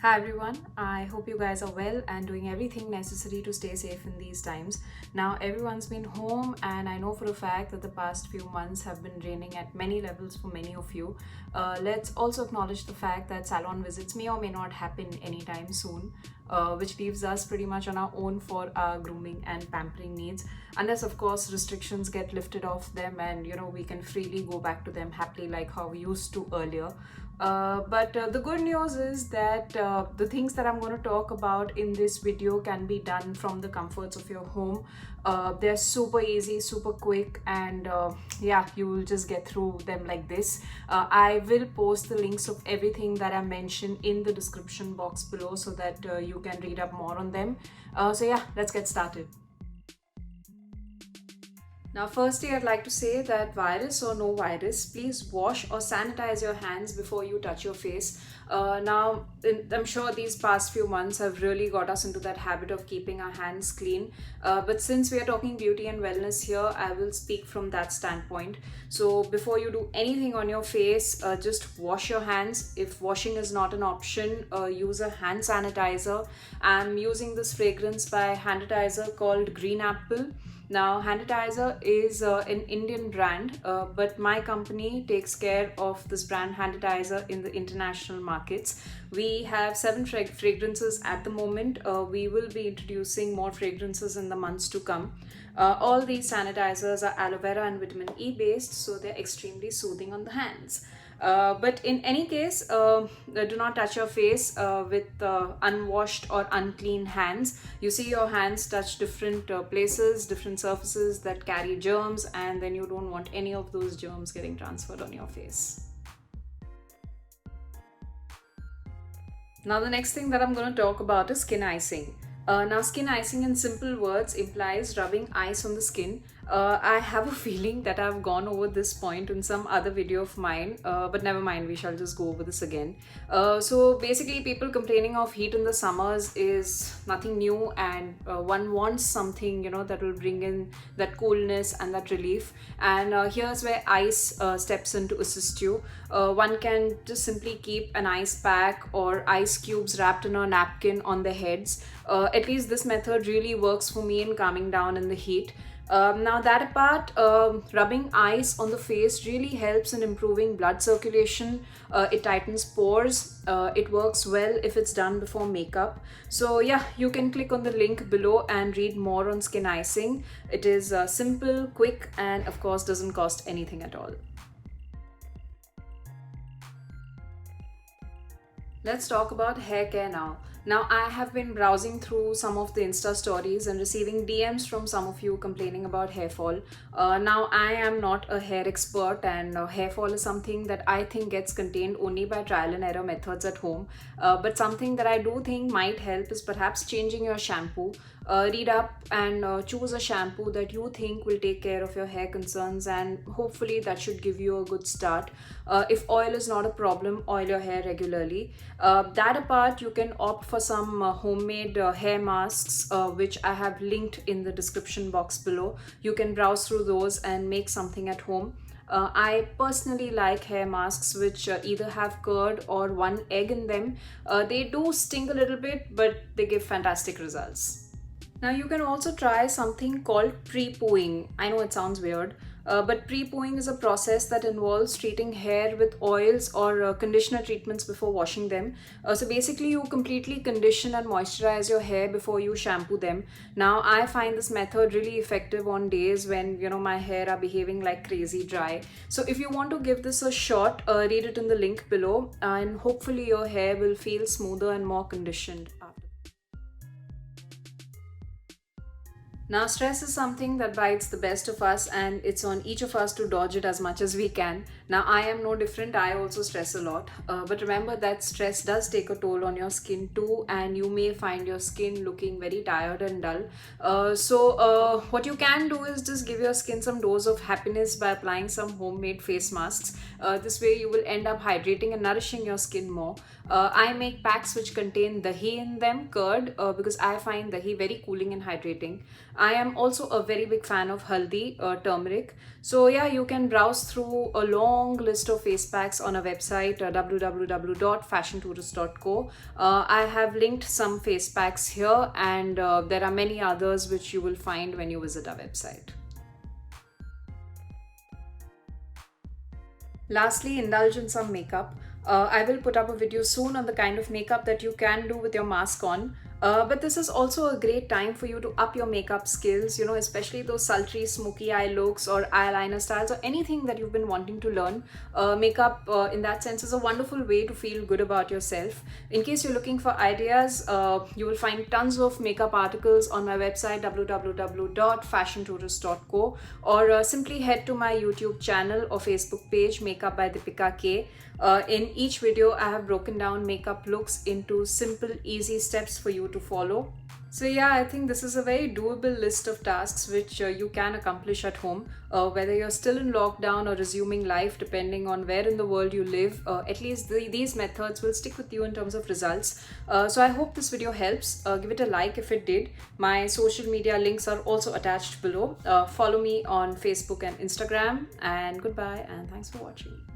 Hi everyone, I hope you guys are well and doing everything necessary to stay safe in these times. Now, everyone's been home, and I know for a fact that the past few months have been draining at many levels for many of you. Let's also acknowledge the fact that salon visits may or may not happen anytime soon, which leaves us pretty much on our own for our grooming and pampering needs, unless, of course, restrictions get lifted off them and we can freely go back to them happily like how we used to earlier. But the good news is that the things that I'm going to talk about in this video can be done from the comforts of your home. They're super easy, super quick, and yeah, you will just get through them like this. I will post the links of everything that I mentioned in the description box below so that you can read up more on them. So yeah, let's get started. Now, firstly, I'd like to say that virus or no virus, please wash or sanitize your hands before you touch your face. I'm sure these past few months have really got us into that habit of keeping our hands clean. But since we are talking beauty and wellness here, I will speak from that standpoint. So, before you do anything on your face, just wash your hands. If washing is not an option, use a hand sanitizer. I'm using this fragrance by Handitizer called Green Apple. Now, Handitizer is an Indian brand, but my company takes care of this brand Handitizer in the international markets. We have seven fragrances at the moment. We will be introducing more fragrances in the months to come. All these sanitizers are aloe vera and vitamin E based, so they're extremely soothing on the hands. But in any case, do not touch your face with unwashed or unclean hands. You see, your hands touch different places, different surfaces that carry germs, and then you don't want any of those germs getting transferred on your face. Now, the next thing that I'm going to talk about is skin icing. Now, skin icing in simple words implies rubbing ice on the skin. I have a feeling that I've gone over this point in some other video of mine, but never mind, we shall just go over this again. So, basically, people complaining of heat in the summers is nothing new, and one wants something that will bring in that coolness and that relief. And here's where ice steps in to assist you. One can just simply keep an ice pack or ice cubes wrapped in a napkin on their heads. At least this method really works for me in calming down in the heat. Now, that apart, rubbing ice on the face really helps in improving blood circulation. It tightens pores. It works well if it's done before makeup. So, yeah, you can click on the link below and read more on skin icing. It is simple, quick, and of course, doesn't cost anything at all. Let's talk about hair care now. Now, I have been browsing through some of the Insta stories and receiving DMs from some of you complaining about hair fall. Now, I am not a hair expert, and hair fall is something that I think gets contained only by trial and error methods at home. But something that I do think might help is perhaps changing your shampoo. Read up and choose a shampoo that you think will take care of your hair concerns, and hopefully that should give you a good start. If oil is not a problem, oil your hair regularly. That apart, you can opt for some homemade hair masks, which I have linked in the description box below. You can browse through those and make something at home. I personally like hair masks which either have curd or one egg in them. They do sting a little bit, but they give fantastic results. Now, you can also try something called pre-pooing. I know it sounds weird, but pre-pooing is a process that involves treating hair with oils or conditioner treatments before washing them. So basically, you completely condition and moisturize your hair before you shampoo them. Now, I find this method really effective on days when my hair are behaving like crazy dry. So if you want to give this a shot, read it in the link below, and hopefully your hair will feel smoother and more conditioned after. Now, stress is something that bites the best of us, and it's on each of us to dodge it as much as we can. Now, I am no different. I also stress a lot. But remember that stress does take a toll on your skin too, and you may find your skin looking very tired and dull. So, what you can do is just give your skin some dose of happiness by applying some homemade face masks. This way, you will end up hydrating and nourishing your skin more. I make packs which contain dahi in them, curd, because I find dahi very cooling and hydrating. I am also a very big fan of haldi, turmeric. So yeah, you can browse through a long long list of face packs on our website, www.fashiontourist.co. I have linked some face packs here, and there are many others which you will find when you visit our website. Lastly, indulge in some makeup. I will put up a video soon on the kind of makeup that you can do with your mask on. But this is also a great time for you to up your makeup skills, especially those sultry, smoky eye looks or eyeliner styles or anything that you've been wanting to learn. Makeup, in that sense, is a wonderful way to feel good about yourself. In case you're looking for ideas, you will find tons of makeup articles on my website, www.fashiontourist.co, or simply head to my YouTube channel or Facebook page, Makeup by Deepika K. In each video, I have broken down makeup looks into simple, easy steps for you to follow. So yeah, I think this is a very doable list of tasks which you can accomplish at home, whether you're still in lockdown or resuming life, depending on where in the world you live. At least these methods will stick with you in terms of results. So I hope this video helps. Give it a like if it did. My social media links are also attached below. Follow me on Facebook and Instagram. And goodbye, and thanks for watching.